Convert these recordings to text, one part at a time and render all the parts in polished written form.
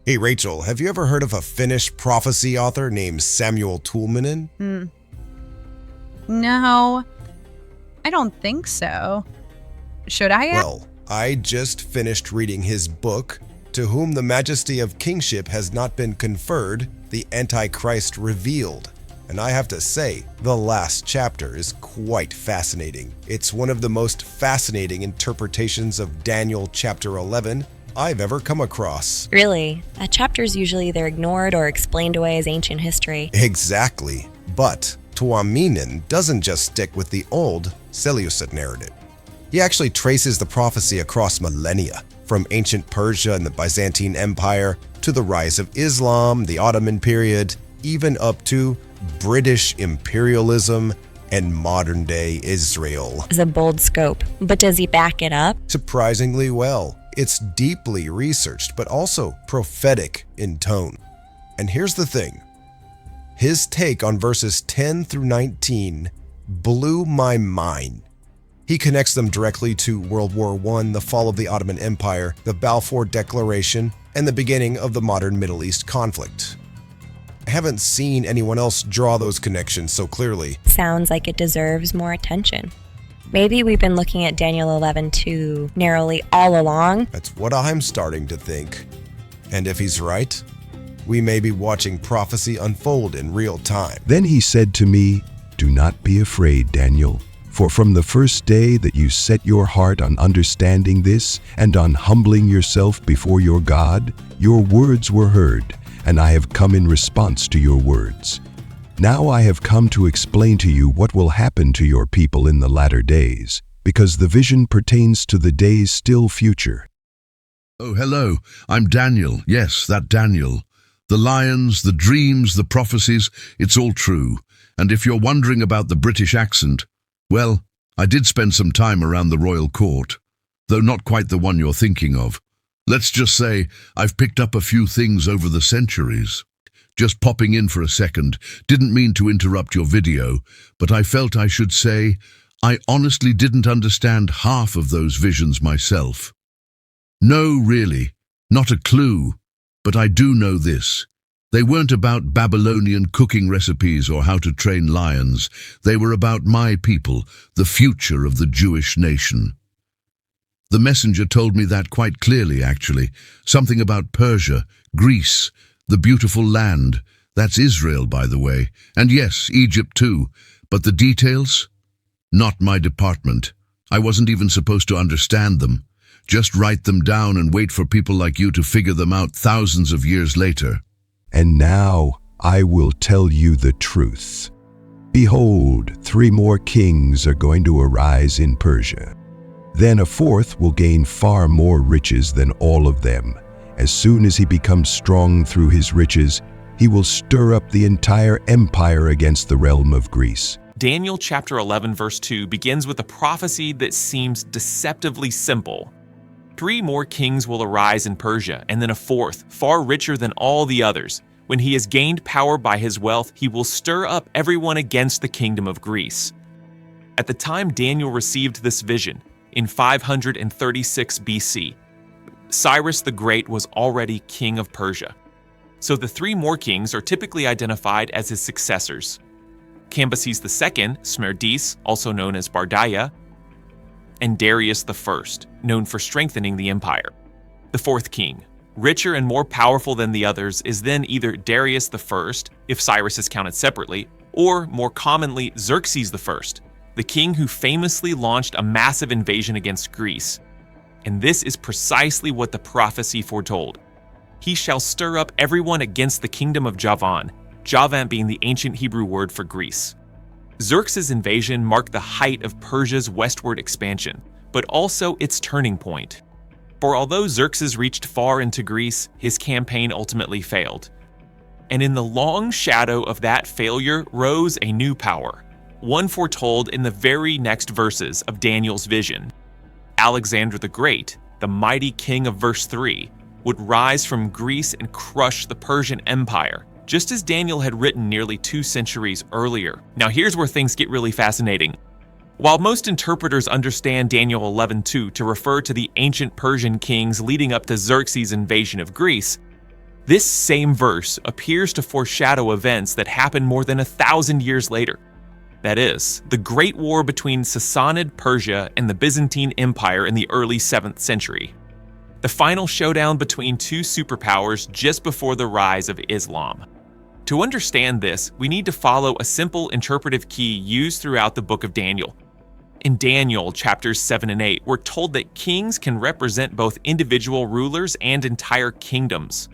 Hey Rachel, have you ever heard of a Finnish prophecy author named Samuel Tuominen? No, I don't think so. Should I? Well, I just finished reading his book, To Whom the Majesty of Kingship Has Not Been Conferred, The Antichrist Revealed. And I have to say, the last chapter is quite fascinating. It's one of the most fascinating interpretations of Daniel chapter 11 I've ever come across. Really? That chapter is usually either ignored or explained away as ancient history. Exactly. But Tuominen doesn't just stick with the old Seleucid narrative. He actually traces the prophecy across millennia, from ancient Persia and the Byzantine Empire to the rise of Islam, the Ottoman period, even up to British imperialism and modern-day Israel. It's a bold scope, but does he back it up? Surprisingly well. It's deeply researched, but also prophetic in tone. And here's the thing. His take on verses 10 through 19 blew my mind. He connects them directly to World War I, the fall of the Ottoman Empire, the Balfour Declaration, and the beginning of the modern Middle East conflict. I haven't seen anyone else draw those connections so clearly. Sounds like it deserves more attention. Maybe we've been looking at Daniel 11 too narrowly all along. That's what I'm starting to think. And if he's right, we may be watching prophecy unfold in real time. Then he said to me, "Do not be afraid, Daniel, for from the first day that you set your heart on understanding this and on humbling yourself before your God, your words were heard, and I have come in response to your words. Now I have come to explain to you what will happen to your people in the latter days, because the vision pertains to the days still future." Oh, hello. I'm Daniel. Yes, that Daniel. The lions, the dreams, the prophecies, it's all true. And if you're wondering about the British accent, well, I did spend some time around the royal court, though not quite the one you're thinking of. Let's just say I've picked up a few things over the centuries. Just popping in for a second, didn't mean to interrupt your video, but I felt I should say I honestly didn't understand half of those visions myself. No, really, not a clue, but I do know this. They weren't about Babylonian cooking recipes or how to train lions. They were about my people, the future of the Jewish nation. The messenger told me that quite clearly, actually. Something about Persia, Greece, the beautiful land. That's Israel, by the way. And yes, Egypt too. But the details? Not my department. I wasn't even supposed to understand them. Just write them down and wait for people like you to figure them out thousands of years later. And now I will tell you the truth. Behold, 3 more kings are going to arise in Persia. Then a 4th will gain far more riches than all of them. As soon as he becomes strong through his riches, he will stir up the entire empire against the realm of Greece. Daniel chapter 11 verse 2 begins with a prophecy that seems deceptively simple. 3 more kings will arise in Persia, and then a 4th, far richer than all the others. When he has gained power by his wealth, he will stir up everyone against the kingdom of Greece. At the time Daniel received this vision, in 536 BC, Cyrus the Great was already king of Persia. So the 3 more kings are typically identified as his successors. Cambyses II, Smerdis, also known as Bardaya, and Darius I, known for strengthening the empire. The 4th king, richer and more powerful than the others, is then either Darius I, if Cyrus is counted separately, or more commonly Xerxes I, the king who famously launched a massive invasion against Greece. And this is precisely what the prophecy foretold. He shall stir up everyone against the kingdom of Javan, Javan being the ancient Hebrew word for Greece. Xerxes' invasion marked the height of Persia's westward expansion, but also its turning point. For although Xerxes reached far into Greece, his campaign ultimately failed. And in the long shadow of that failure rose a new power, one foretold in the very next verses of Daniel's vision. Alexander the Great, the mighty king of verse 3, would rise from Greece and crush the Persian Empire, just as Daniel had written nearly 2 centuries earlier. Now here's where things get really fascinating. While most interpreters understand Daniel 11:2 to refer to the ancient Persian kings leading up to Xerxes' invasion of Greece, This same verse appears to foreshadow events that happened more than 1,000 years later. That is, the Great War between Sassanid Persia and the Byzantine Empire in the early 7th century. The final showdown between two superpowers just before the rise of Islam. To understand this, we need to follow a simple interpretive key used throughout the book of Daniel. In Daniel chapters 7 and 8, we're told that kings can represent both individual rulers and entire kingdoms.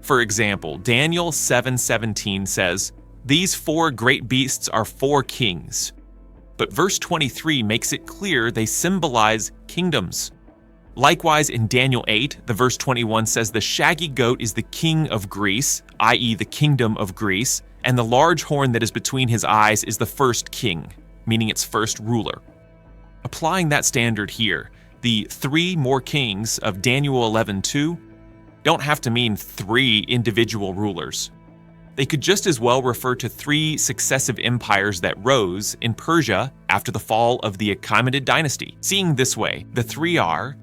For example, Daniel 7:17 says, "These 4 great beasts are 4 kings." But verse 23 makes it clear they symbolize kingdoms. Likewise, in Daniel 8, the verse 21 says the shaggy goat is the king of Greece, i.e. the kingdom of Greece, and the large horn that is between his eyes is the first king, meaning its first ruler. Applying that standard here, the 3 more kings of Daniel 11:2 don't have to mean 3 individual rulers. They could just as well refer to 3 successive empires that rose in Persia after the fall of the Achaemenid dynasty. Seeing this way, the 3 are: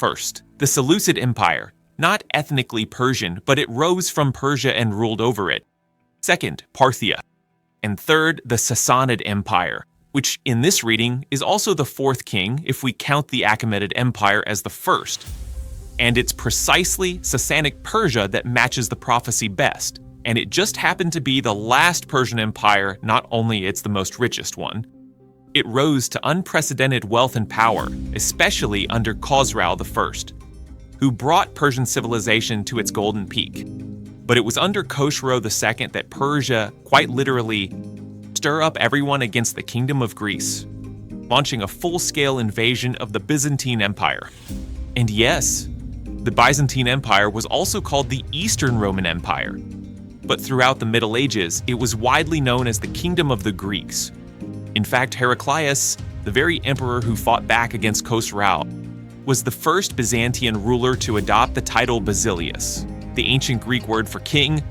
first, the Seleucid Empire, not ethnically Persian, but it rose from Persia and ruled over it. Second, Parthia. And third, the Sassanid Empire, which in this reading is also the 4th king if we count the Achaemenid Empire as the first. And it's precisely Sasanic Persia that matches the prophecy best. And it just happened to be the last Persian empire, not only it's the most richest one. It rose to unprecedented wealth and power, especially under Khosrau I, who brought Persian civilization to its golden peak. But it was under Khosrau II that Persia, quite literally, stir up everyone against the Kingdom of Greece, launching a full-scale invasion of the Byzantine Empire. And yes, the Byzantine Empire was also called the Eastern Roman Empire, but throughout the Middle Ages, it was widely known as the Kingdom of the Greeks. In fact, Heraclius, the very emperor who fought back against Khosrau, was the first Byzantine ruler to adopt the title Basileus, the ancient Greek word for king,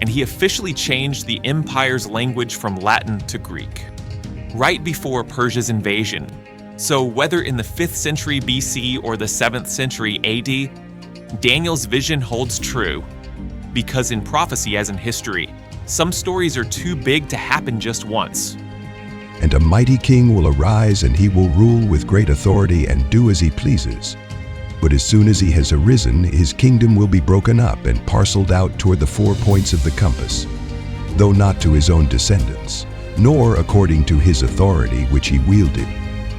and he officially changed the empire's language from Latin to Greek. Right before Persia's invasion, so whether in the 5th century BC or the 7th century AD, Daniel's vision holds true. Because in prophecy as in history, some stories are too big to happen just once. And a mighty king will arise, and he will rule with great authority and do as he pleases. But as soon as he has arisen, his kingdom will be broken up and parceled out toward the 4 points of the compass, though not to his own descendants, nor according to his authority which he wielded,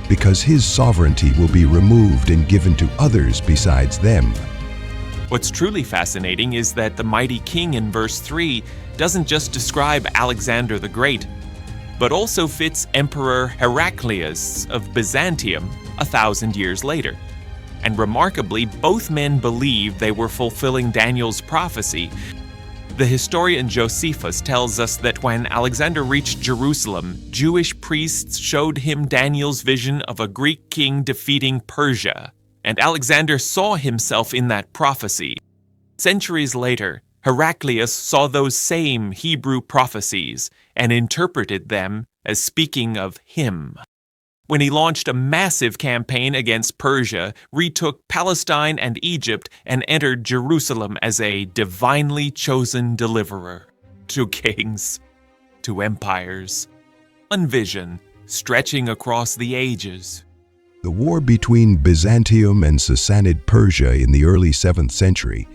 because his sovereignty will be removed and given to others besides them. What's truly fascinating is that the mighty king in verse 3 doesn't just describe Alexander the Great, but also fits Emperor Heraclius of Byzantium 1,000 years later. And remarkably, both men believed they were fulfilling Daniel's prophecy. The historian Josephus tells us that when Alexander reached Jerusalem, Jewish priests showed him Daniel's vision of a Greek king defeating Persia, and Alexander saw himself in that prophecy. Centuries later, Heraclius saw those same Hebrew prophecies and interpreted them as speaking of him. When he launched a massive campaign against Persia, retook Palestine and Egypt, and entered Jerusalem as a divinely chosen deliverer to kings, to empires, one vision stretching across the ages. The war between Byzantium and Sassanid Persia in the early 7th century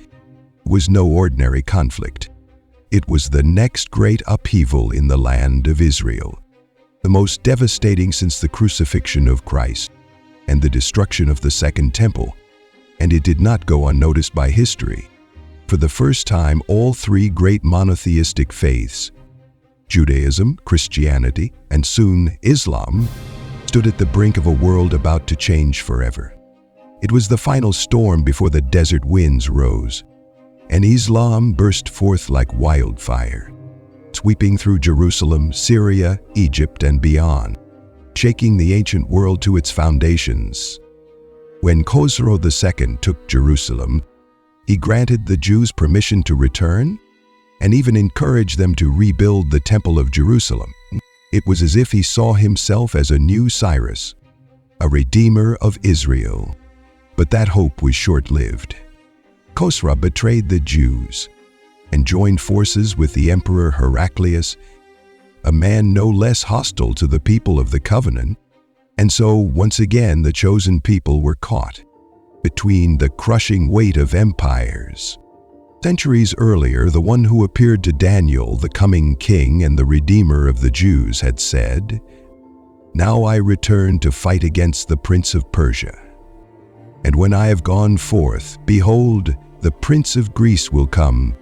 was no ordinary conflict. It was the next great upheaval in the land of Israel, the most devastating since the crucifixion of Christ and the destruction of the Second Temple, and it did not go unnoticed by history. For the first time, all 3 great monotheistic faiths, Judaism, Christianity, and soon Islam, stood at the brink of a world about to change forever. It was the final storm before the desert winds rose, and Islam burst forth like wildfire, sweeping through Jerusalem, Syria, Egypt, and beyond, shaking the ancient world to its foundations. When Khosrau II took Jerusalem, he granted the Jews permission to return and even encouraged them to rebuild the Temple of Jerusalem. It was as if he saw himself as a new Cyrus, a redeemer of Israel. But that hope was short-lived. Khosra betrayed the Jews and joined forces with the Emperor Heraclius, a man no less hostile to the people of the covenant, and so once again the chosen people were caught between the crushing weight of empires. Centuries earlier, the one who appeared to Daniel, the coming king and the redeemer of the Jews, had said, "Now I return to fight against the prince of Persia. And when I have gone forth, behold, the prince of Greece will come,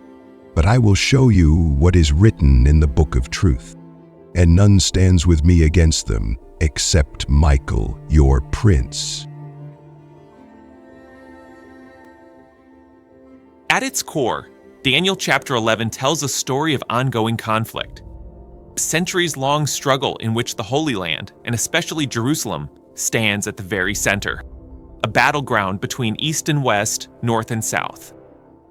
but I will show you what is written in the book of truth. And none stands with me against them, except Michael, your prince." At its core, Daniel chapter 11 tells a story of ongoing conflict. A centuries-long struggle in which the Holy Land, and especially Jerusalem, stands at the very center. A battleground between east and west, north and south.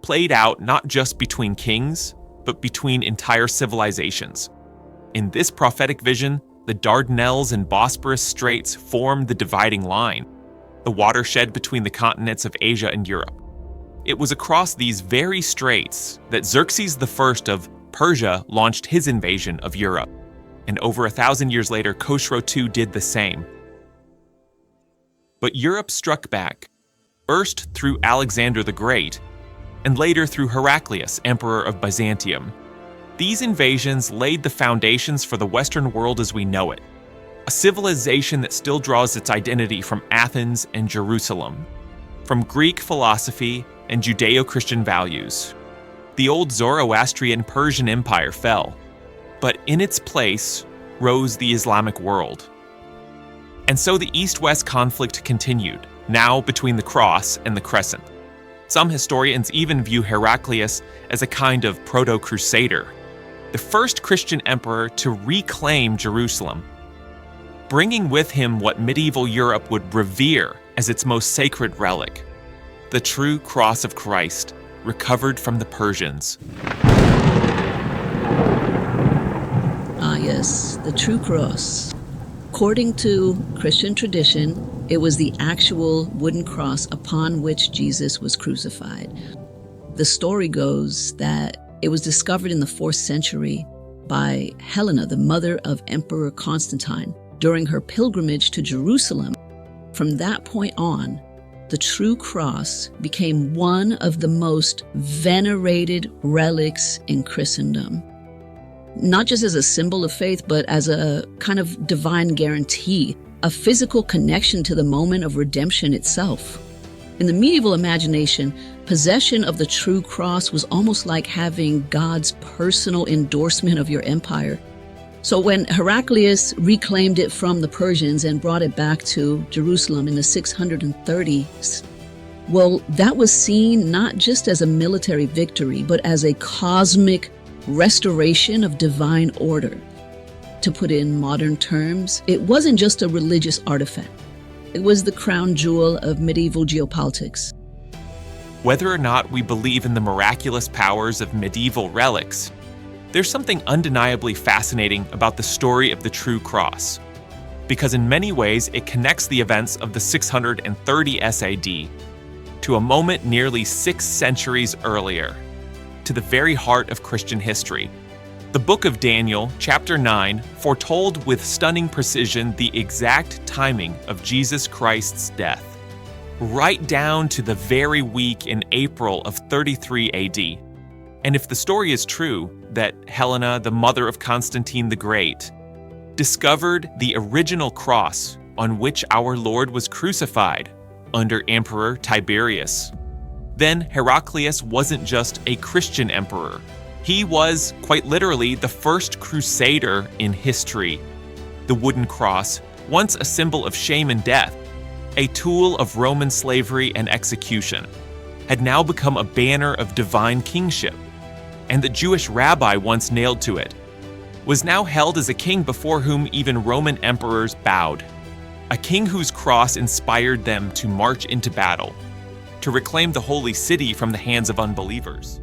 Played out not just between kings, but between entire civilizations. In this prophetic vision, the Dardanelles and Bosporus Straits form the dividing line, the watershed between the continents of Asia and Europe. It was across these very straits that Xerxes I of Persia launched his invasion of Europe, and over 1,000 years later, Khosrow II did the same. But Europe struck back, first through Alexander the Great, and later through Heraclius, Emperor of Byzantium. These invasions laid the foundations for the Western world as we know it, a civilization that still draws its identity from Athens and Jerusalem, from Greek philosophy and Judeo-Christian values. The old Zoroastrian Persian Empire fell, but in its place rose the Islamic world. And so the East-West conflict continued, now between the cross and the crescent. Some historians even view Heraclius as a kind of proto-crusader, the first Christian emperor to reclaim Jerusalem, bringing with him what medieval Europe would revere as its most sacred relic, the true cross of Christ, recovered from the Persians. Ah, yes, the true cross. According to Christian tradition, it was the actual wooden cross upon which Jesus was crucified. The story goes that it was discovered in the 4th century by Helena, the mother of Emperor Constantine, during her pilgrimage to Jerusalem. From that point on, the true cross became one of the most venerated relics in Christendom. Not just as a symbol of faith, but as a kind of divine guarantee, a physical connection to the moment of redemption itself. In the medieval imagination, possession of the true cross was almost like having God's personal endorsement of your empire. So when Heraclius reclaimed it from the Persians and brought it back to Jerusalem in the 630s, well, that was seen not just as a military victory, but as a cosmic restoration of divine order. To put it in modern terms, it wasn't just a religious artifact. It was the crown jewel of medieval geopolitics. Whether or not we believe in the miraculous powers of medieval relics, there's something undeniably fascinating about the story of the true cross, because in many ways it connects the events of the 630 SAD to a moment nearly 6 centuries earlier, to the very heart of Christian history. The book of Daniel, chapter 9, foretold with stunning precision the exact timing of Jesus Christ's death, right down to the very week in April of 33 AD. And if the story is true, that Helena, the mother of Constantine the Great, discovered the original cross on which our Lord was crucified under Emperor Tiberius, then Heraclius wasn't just a Christian emperor. He was, quite literally, the first crusader in history. The wooden cross, once a symbol of shame and death, a tool of Roman slavery and execution, had now become a banner of divine kingship. And the Jewish rabbi once nailed to it was now held as a king before whom even Roman emperors bowed, a king whose cross inspired them to march into battle, to reclaim the holy city from the hands of unbelievers.